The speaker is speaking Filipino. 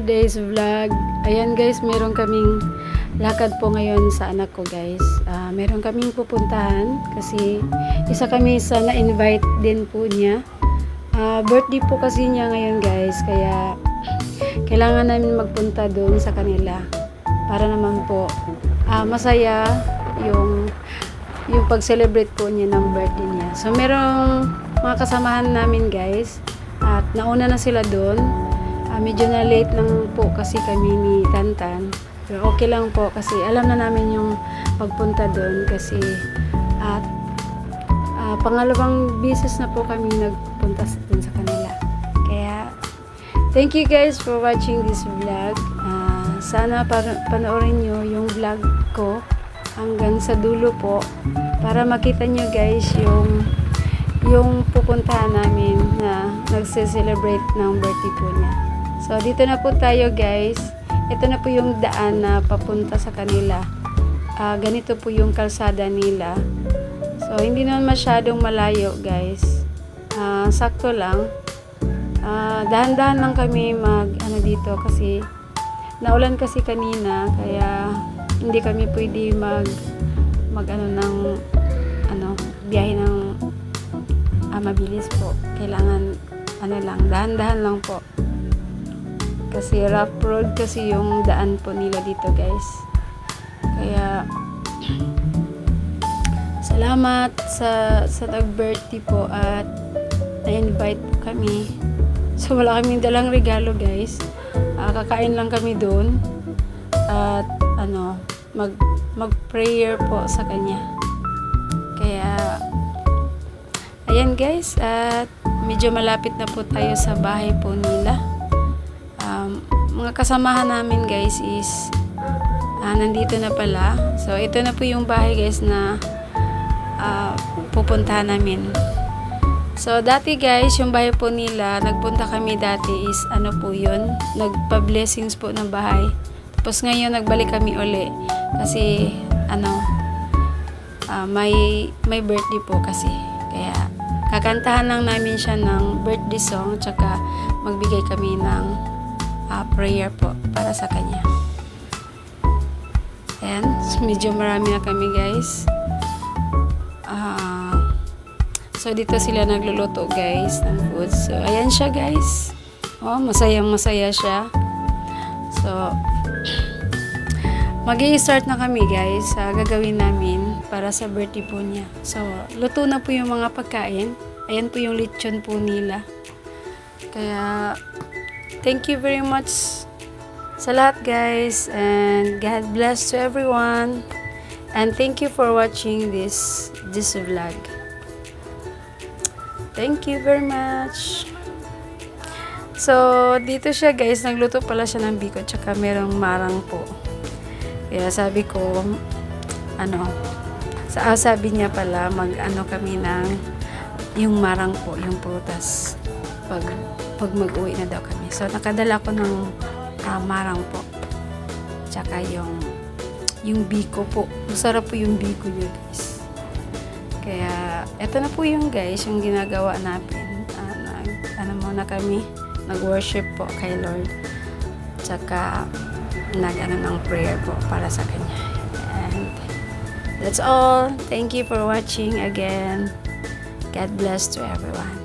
today's vlog. Ayan guys, meron kaming lakad po ngayon sa anak ko guys. Meron kaming pupuntahan kasi isa kami sa na-invite din po niya. Birthday po kasi niya ngayon guys, kaya kailangan namin magpunta doon sa kanila para naman po masaya yung pag-celebrate po niya ng birthday niya. So merong mga kasamahan namin guys at nauna na sila doon. Medyo na late lang po kasi kami ni Tantan. Pero okay lang po kasi alam na namin yung pagpunta doon kasi at pangalawang beses na po kami nagpunta doon sa kanila. Kaya thank you guys for watching this vlog. Sana panoorin nyo yung vlog ko hanggang sa dulo po para makita nyo guys yung pupuntahan namin na nagse-celebrate ng birthday po niya. So, dito na po tayo guys. Ito na po yung daan na papunta sa kanila. Ganito po yung kalsada nila. So, hindi naman masyadong malayo guys. Sakto lang. Dahan-dahan lang kami dito kasi naulan kasi kanina kaya hindi kami pwede biyahe ng mabilis po. Kailangan dahan-dahan lang po. Kasi rough road kasi yung daan po nila dito guys. Kaya salamat sa nag-birthday po at na-invite po kami. So wala kaming dalang regalo guys. Kakain lang kami doon at mag-prayer po sa kanya. Kaya ayan guys, at medyo malapit na po tayo sa bahay po nila. Mga kasamahan namin guys is nandito na pala. So ito na po yung bahay guys na pupuntahan namin. So dati guys, yung bahay po nila, nagpunta kami dati is po yun, nagpa-blessings po ng bahay. Tapos ngayon nagbalik kami uli kasi may birthday po kasi. Kaya kakantahan lang namin siya ng birthday song tsaka magbigay kami ng prayer po para sa kanya. Ayan, medyo marami na kami guys. So dito sila nagluluto guys ng food. So ayan siya guys. Masayang masaya siya. So mag-i-start na kami guys sa gagawin namin para sa birthday po niya. So luto na po yung mga pagkain. Ayan po yung lechon po nila. Kaya thank you very much sa lahat guys, and God bless to everyone, and thank you for watching this vlog. Thank you very much. So dito siya guys, nagluto pala siya ng biko tsaka merong marang po. Kaya sabi ko sabi niya pala kami ng yung marang po, yung prutas pag mag-uwi na daw kami. So nakadala ko ng marang po tsaka yung biko po. Masarap po yung biko niya guys. Kaya eto na po yung guys yung ginagawa natin. Muna kami nag-worship po kay Lord tsaka ng prayer po para sa kanya. And that's all. Thank you for watching again. God bless to everyone.